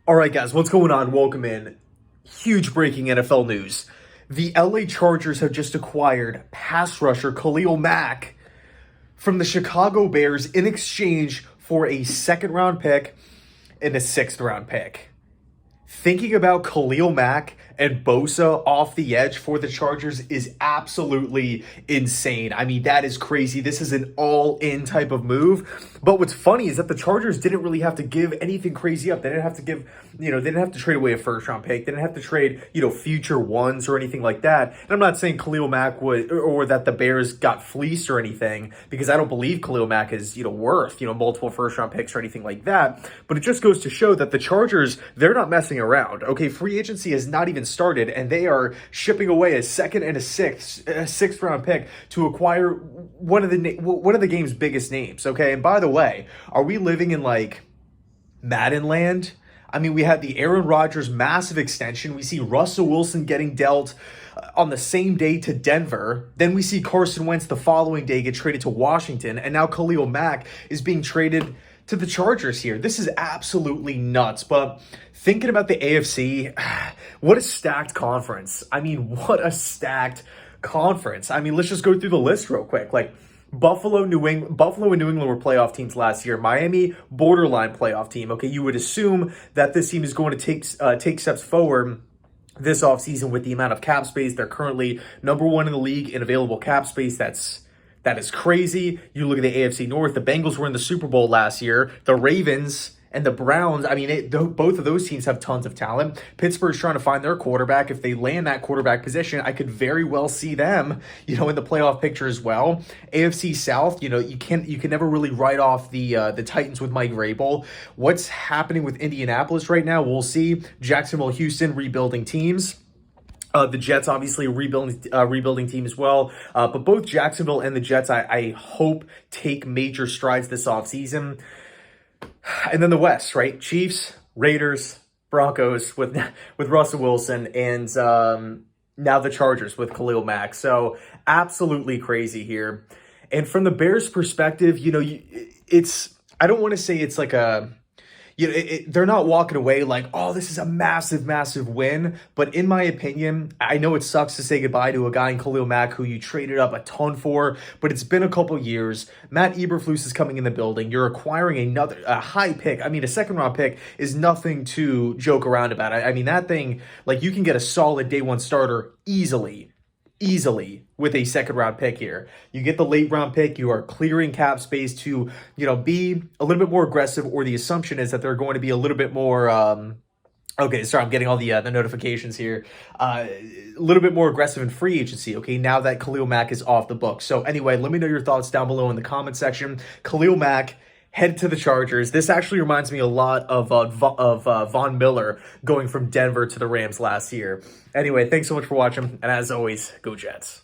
All right, guys, what's going on? Welcome in. Huge breaking NFL news. The LA Chargers have just acquired pass rusher Khalil Mack from the Chicago Bears in exchange for a second round pick and a sixth round pick. Thinking about Khalil Mack and Bosa off the edge for the Chargers is absolutely insane. I mean, that is crazy. This is an all-in type of move. But what's funny is that the Chargers didn't really have to give anything crazy up. They didn't have to give, they didn't have to trade away a first-round pick. They didn't have to trade, future ones or anything like that. And I'm not saying Khalil Mack would, or that the Bears got fleeced or anything, because I don't believe Khalil Mack is, worth, multiple first-round picks or anything like that. But it just goes to show that the Chargers, they're not messing around. Okay, free agency has not even started, and they are shipping away a second and a sixth round pick to acquire one of the game's biggest names. Okay, and by the way, are we living in like Madden land? I mean, we had the Aaron Rodgers massive extension. We see Russell Wilson getting dealt on the same day to Denver. Then we see Carson Wentz the following day get traded to Washington, and now Khalil Mack is being traded to the Chargers here. This is absolutely nuts. But thinking about the AFC, what a stacked conference. I mean, what a stacked conference. I mean, let's just go through the list real quick. Like Buffalo and New England were playoff teams last year. Miami, borderline playoff team. Okay, you would assume that this team is going to take steps forward this offseason with the amount of cap space. They're currently number one in the league in available cap space. That is crazy. You look at the AFC North, the Bengals were in the Super Bowl last year. The Ravens and the Browns, I mean, both of those teams have tons of talent. Pittsburgh's trying to find their quarterback. If they land that quarterback position, I could very well see them, in the playoff picture as well. AFC South, you can never really write off the Titans with Mike Vrabel. What's happening with Indianapolis right now? We'll see. Jacksonville, Houston, rebuilding teams. The Jets, obviously, rebuilding team as well. But both Jacksonville and the Jets, I hope, take major strides this offseason. And then the West, right? Chiefs, Raiders, Broncos with Russell Wilson, and now the Chargers with Khalil Mack. So absolutely crazy here. And from the Bears' perspective, I don't want to say it's like a... they're not walking away like, oh, this is a massive, massive win. But in my opinion, I know it sucks to say goodbye to a guy in Khalil Mack who you traded up a ton for, but it's been a couple years. Matt Eberflus is coming in the building. You're acquiring a high pick. I mean, a second round pick is nothing to joke around about. I mean, that thing, like, you can get a solid day one starter easily with a second round pick here. You get the late round pick, you are clearing cap space to, be a little bit more aggressive, or the assumption is that they're going to be a little bit more, okay, sorry, I'm getting all the notifications here. A little bit more aggressive in free agency, okay, now that Khalil Mack is off the book. So anyway, let me know your thoughts down below in the comment section. Khalil Mack, head to the Chargers. This actually reminds me a lot of Von Miller going from Denver to the Rams last year. Anyway, thanks so much for watching, and as always, go Jets.